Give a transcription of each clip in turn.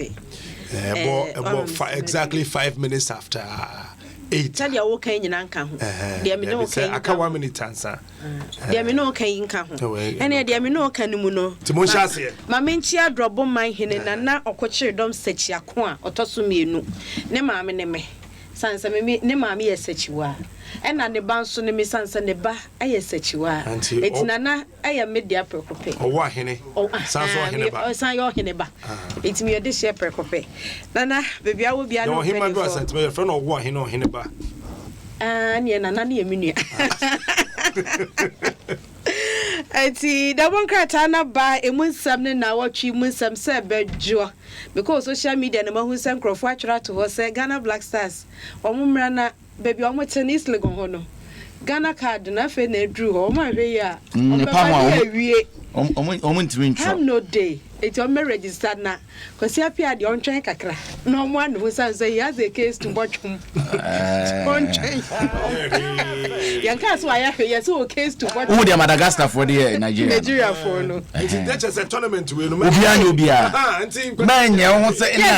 say. Exactly 5 minutes after 8. Tell you okay in Anka. Dear me no okay. I can't 1 minute answer. Dear me no okay in Kaho. And dear me no Canuno. Timosha, Mamentia drop on my hin and na or coach dom set ya qua or tossumi no. Ne mamma ne me. Sansa me ne mammy as such you are. And an the bounce on the miss Sansa ne ba, I set you are. It's Nana, I am mid the upper copy. Oh, what, Henny? Oh, sounds like your Henneba. It's me a dish upper copy. Nana, baby, I will be a him, my brother, to a friend of what he know Henneba. And yen and Nani a minute. I see the one cratana by a moon something now what you moon some said bedjo because social media and who sent Crawford to her say Ghana Black Stars or Mumrana baby on what tennis legon Ghana card nothing they drew or my way. I'm no day. It's on me registered now. Because you appear the on train kakra. No one who says he has a case to watch him. On train. Young cats, why I hear so a case to watch. Oh, dear Madagascar for the Nigeria for no. That's just a tournament to win. Man, yes,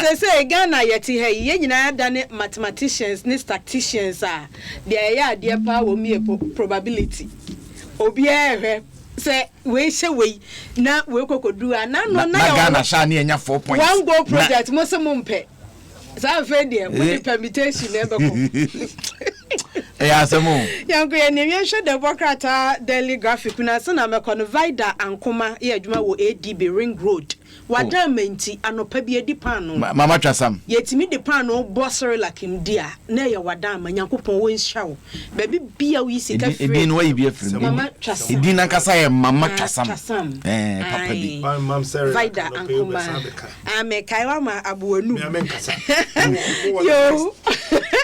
I say Ghana yet here. You know, done it mathematicians, statisticians are. There, dear power me probability. Obiere. Say we say we na we could do and no Ghana shani enya 4 points. One go project mo se mo mpe. Sa fe there with permutation e be ko. Asemo. Yanko ye ne hwe the Bokrata Daily Graphic na se na me kono Vida Ankoma ye adwuma wo ADB Ring Road. Wada menti anopa bi edi pan no. Mama twasam. Yetimi de pan no bossere like him dia. Na ye wada ma Nyankopon wo nhia wo. Ba bi bia wi sika free. Edi no yi bi afri. Mama twasam. Edi na kasa ye mama twasam. Papa bi. Mam Sarah. Vida Ankoma. Ame kaiwa ma abuonu. Me amenkasa.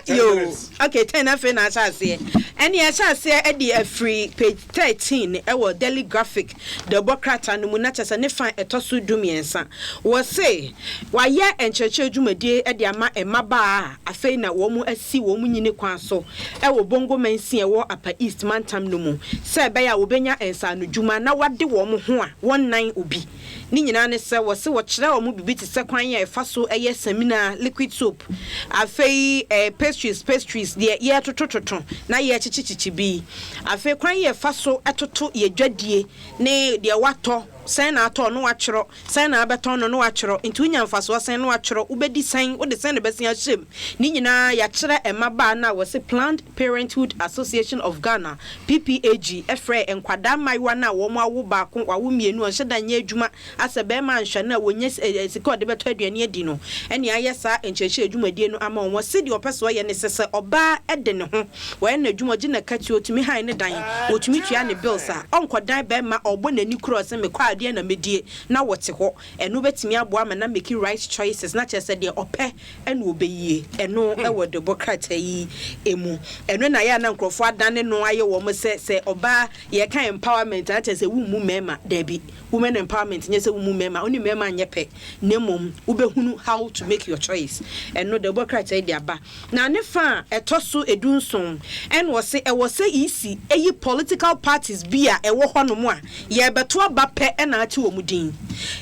Yo. Okay, 10 afa na chase. Any chase e dey free page 13 e wo Daily Graphic. The Bokrata no mu na chase ne fan etoso dumiensa. Wo say waye encheche dwumade e dey ama emaba afei na wo mu asi wo mu nyine kwan so. E wo bongo mansi e wo Upper East Mantam no mu. Se be ya wo benya ensa no dwuma na wade wo mu ho a wonnan obi. Ni nyina ne se wo se wo kire wo mu bibi ti se kwan ya efa so eye samina liquid soap. Afei pastries de ye totototo na ye chichichichi bi. Afei kwan ye fa so etoto ye dwadie ne de wato sen na ato no wachero sen na abeton no wachero nti unya mfaso sen no wachero ubedi sen wo de sen ne besia hyem ni nyina ya kire emaba na wo se Planned Parenthood Association of Ghana PPAG efre enkwada maiwa na wo mu awo ba ko wawo mienu on hyeda nya adwuma asebe ma nhwe na wonye sika ode beto aduane adi no ene ayesa encheche adwumadie no ama won se de opeso ye ne sese oba ede ne ho wo na adwumaji na kati otumi han ne dan otumi tua ne bills a onkodan be ma ogbo nani cross me kwa na medie na wote ho eno betimi aboa ma na make right choices na chese de ope eno obeyie eno e wo de Bokrata yi emu eno na ya na nkrofo adane no aye wo mo se oba ye kan empowerment na chese wu mu mema dabi women empowerment nyese wu mu mema oni mema nyepe nemom ubehunu how to make your choice eno de Bokrata yi de aba na ne fa etoso edunson en wo se isi eyi political parties bia e wo hono mu a ye beto aba pe na ati wo mudin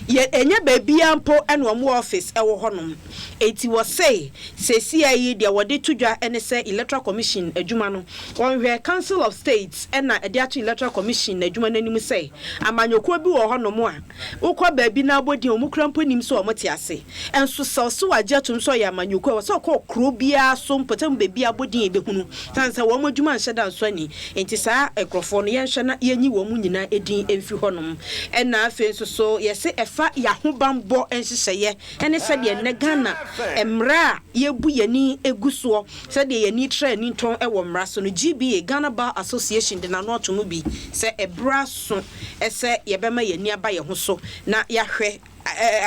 ye enye baabia mpo ene wo office e wo honom eti wo say CCI de wode tudwa ene say electoral commission adwuma no wonhwe council of states ena ede ato electoral commission adwuma nanim say amanyoko bi wo honom a ukwa baabi na abodi omukra mpo nim so omote ase enso so waje atum so ya amanyoko wo so ko kro bia so mpotam baabi abodi e behunu tansa wo modwuma nhyeda so ani enti saa ekrofo no ye nhwe na yenyi wo mu nyina edin emfi honom ena afi so yese efa yahobambo enhyehye ene se de ne Ghana emra yebu yani eguso se de yani tra ni ton ewo mra so no GBA Ghana Bar Association de na no to mu bi se ebra so ese yebema yani aba ye ho so na yahwe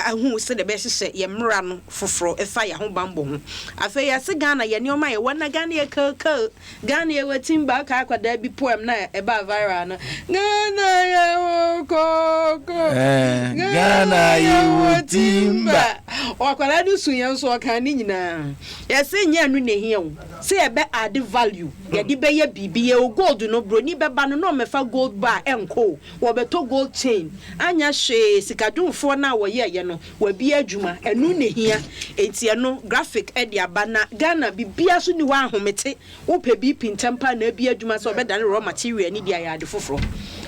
ahu se de be hye ye mra no foforo efa yahobambo ho afa ya se Ghana ye ne o ma ye wona Ghana ye ka Ghana ye watimba ka akwada bi poem na eba viral no Ghana ye ko Ghana ye watimba Wakwala do suyan so aka ni nyina. Ya se nya nu ne hia wo. Se e be add value. Ya di be ye bibi ye gold no bro ni be ba no no mefa gold bar enko. Wo be to gold chain. Anya hwe sikadumfo na wo ye no. Wa bi adwuma enu ne hia. Enti no graphic e dia ba na Ghana bibia so ni wa ahomete. Wo pe bi pintampa na bi adwuma so be dane raw material ni dia ya ade foforo.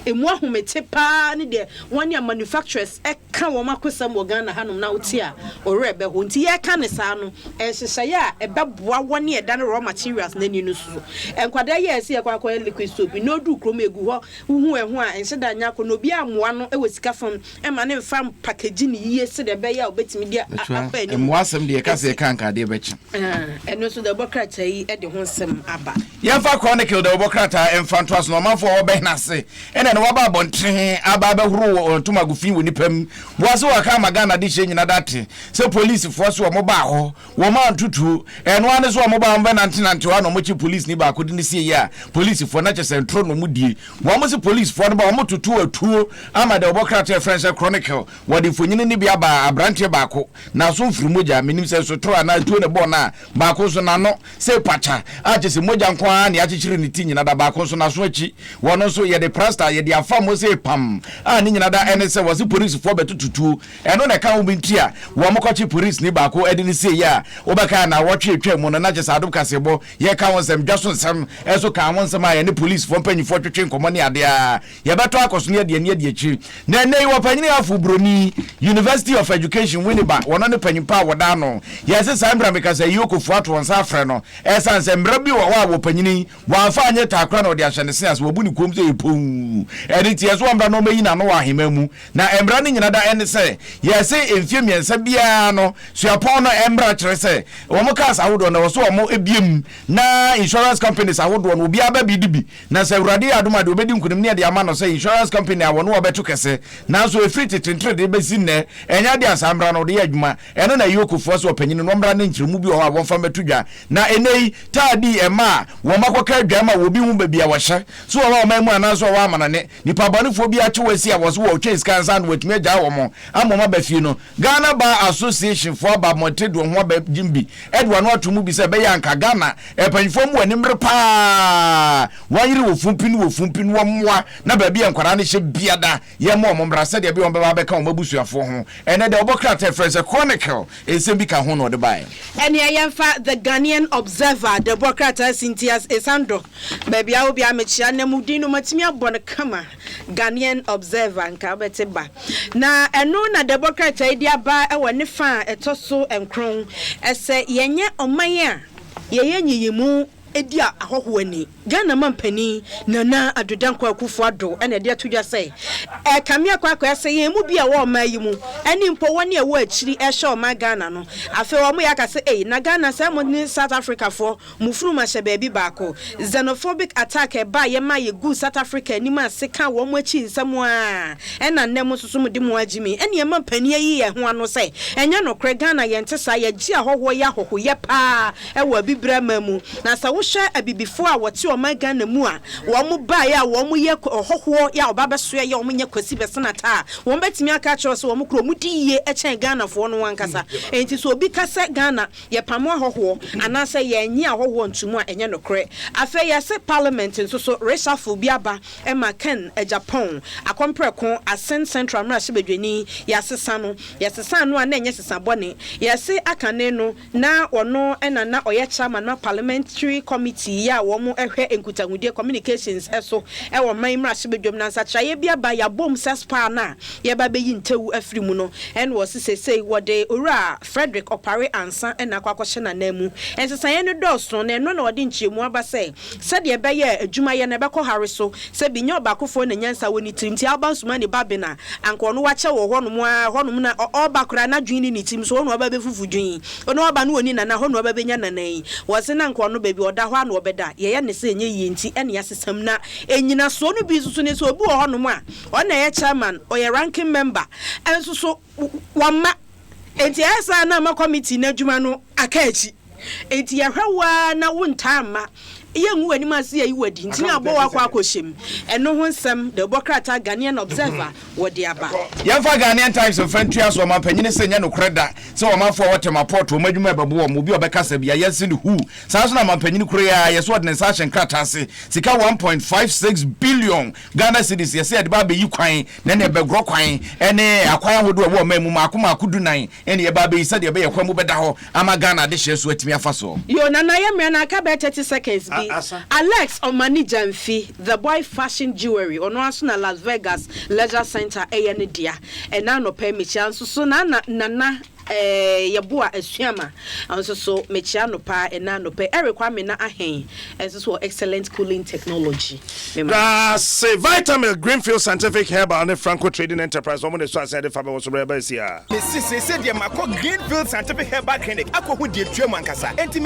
Emu ahomete pa ni de one manufacturers e kan wo makosam wo Ghana hanom na wotia ore be ho nti ye ka ne sa no ehyehyɛ ya e beboa wone e dane raw materials na ni no so enkwada ye ese ye kwakwa liquid soap no du krom egu ho hu ehu a enhye da nya ko no bi amoa no e wosika fam e ma ne mfa package ni yiye se de be ya obetimi dia apa ni mo asem de ka se kan ka de be chi eno so de bokrata yi e de ho nsem aba ye fa chronicle de bokrata emfanto aso no manfo wo be na se ene no waba bonten aba be huru ntumagufin woni pam wo so waka magana de hye nyina date se police force wo mo ba ho wo ma ntutu eno ane so wo mo ba mbe nante wa no mo chi police ni ba ko de ni sie ya police for na che centro no mu die wo mo se police for no ba wo mo tutu atuo ama de bokrata French chronicle wo de fonyini ni bia ba abrante ba ko na so mfiri moja menim se so tro na atuo ne bo na ba ko so na no se pacha a che se moja nkwa na ya chichire ni ti nyina da ba ko so na so achi wo no so ye de praster ye de afa mo se pam a ni nyina da ene se wo se police for betututu eno na ka wo bintia wo mo kwachi police ni ba ko edi ni se ya wo ba ka na wo twetwe mo no na che sa Adom kasebo ye ka won sem Dwaso Nsem eso ka won sem a ye ne police for panyifo twetwe nkomo ne ade a ye beto akoso ne ade echi na nei wo panyini afu broni University of Education Winneba wono ne panyimpa woda no ye se sambra mekasa yokofu ato won sa afre no esa nsembra bi wo panyini wo afa anye takra na ode ahyene se as wo bu ni kom se epon editi yeso ambra no meyi na no wa hemamu na embra ne nyina da ene se ye se emfie miensa bia no suapon no embra kire se wo mo kasa wodo na wo so mo ebiem na insurance companies awodo no obi aba bi dibi na se urade adoma de obedi nkunim ne de ama no se insurance company awono obeto kese na so efri titintre de besi ne enya de asambra no de adwuma eno na yokofo so opanyini no mbra ne nkyiremu bi ho a won fa metudwa na enei tadi ema wo makoka adwama wo bi hu ba bia wo hye so wo ma mu ana so wo amana ne nipa banefo bi ache wasi a wo so wo twes kansa no watumi agya wo mo amoma ba fie no Ghana Bar Association for ba motedo ho ba jimbi edwa no atomu bi se be yanka Ghana epanyifo mu animre pa wanyiri wo fumpin wo moa na ba bia nkwara ne hye biada ye mo mbra se de bi won ba ka wo mabusuafo ho ene de obokrata French chronicle ese bi ka ho no de bai ene yemfa the Ghanaian Observer the bokrata Cynthia's Esandro ba bia obi amechia na mudino matimi abon kama Ghanaian Observer nka bete ba na eno na the bokrata idia ba e woni fa etoso enkron ese yenye oman a ye nyiyimu edia ahohoani Ghana mampani nana adodankwa akufo ado ene de atudwa sei kamia kwakwa sei emu bia wo ma yimu eni mpo woni e wo achiri e hye o ma Ghana no afi wo mo yakase na Ghana say mo ni South Africa for mufuru ma hye baabi baako xenophobic attack e ba ye ma ye gu South Africa ni ma seka wo mo achi nsam a ena nnem soso mo di mo agimi eni e mampani yi ye ho ano sei enya no kre Ghana ye ntesa ye gi ahoho ye ahoho ye pa e wo bibra mamu na sa wo hye abibifo a wote o ma Ghana mu a wo mo ba ya wo mo ye hoho ya obaba so ye wo mo nye kwasi besenata wo betimi aka cho so wo mo kro mu diye e chen Ghana fo no wankasa enti so obi kasa Ghana ye pamo hoho anase ye nyi ahoho ntumu a enye no kre afa ye se parliament nso so reshuffle bi aba e ma Ken Japan akompreko Ascent Central mra shebedweni ya sesa no a na enye sesa bone ye se akane no na ono ena na oye chairman na parliamentary committee ya wo mo ehwe enkutangudie communications eso e wo man mra shebedwom na nsa traye bia ba ya bom sespa na ye ba beyi ntewu afiri mu no en wo sesei wo de ora Frederick Opare ansa na kwakwahye na namu ensesa ye ne doso na eno na odi nchiemu aba sei sede be ye adwuma ye na be ko hare so se binyo bakofo na nyansa woni timti abansuma ne babena anko no wache wo honum na obakura na dwini ni tim so no aba be fufu dwin ono aba no oni na hono aba be nya nanan wo se na anko no be bi oda ho ana obeda ye ne se enye yenti ene yasesam na enyina so no bi susu ne so obi wo honom a ona ye chairman or ye ranking member enso so wama enti esa na ma committee na adwuma no akachi enti ye hwewa na wontama yengu ani ma se yi wadi ntina abo wa kwa akohyem eno ho nsem the Bokrata Ghanaian Observer wodi aba yɛmfa Ghanaian Times mfantua so ɔmampanyini sɛ nyɛ no kreda sɛ ɔmanfo a wɔte mapɔto ɔmadwuma babu wɔ mu bi ɔbɛkasa bia yɛse ne hu saa so na ɔmampanyini koro ya yɛso ɔde ne nsa hyɛ nkrataa se sika 1.56 billion Ghana cedis yɛsɛ yɛde ba bɛyi kwan na ne bɛgorɔ kwan ɛne akwan ahodoɔ wɔ ɔman mu maako dunan ɛne yɛba bɛyi sɛ deɛ bɛyɛ kwan mu bɛda hɔ ama Ghana de hyɛ so atumi afa so yo nana yɛmɛ na aka bɛ 30 seconds bi Alex Omani Jamfi the boy fashion jewelry ono aso na Las Vegas Leisure Center ɛyɛ ne dia ɛna no pɛ mechia nso so na nana yeboa asuama anso so mechia no pa ɛna no pɛ Kwame na ahen ɛso so excellent cooling technology say Vitamin Greenfield Scientific Herbal and Franco Trading Enterprise woman so said if I was rebel sia me say Greenfield Scientific Herbal Clinic akɔ hu die tuam ankasa enti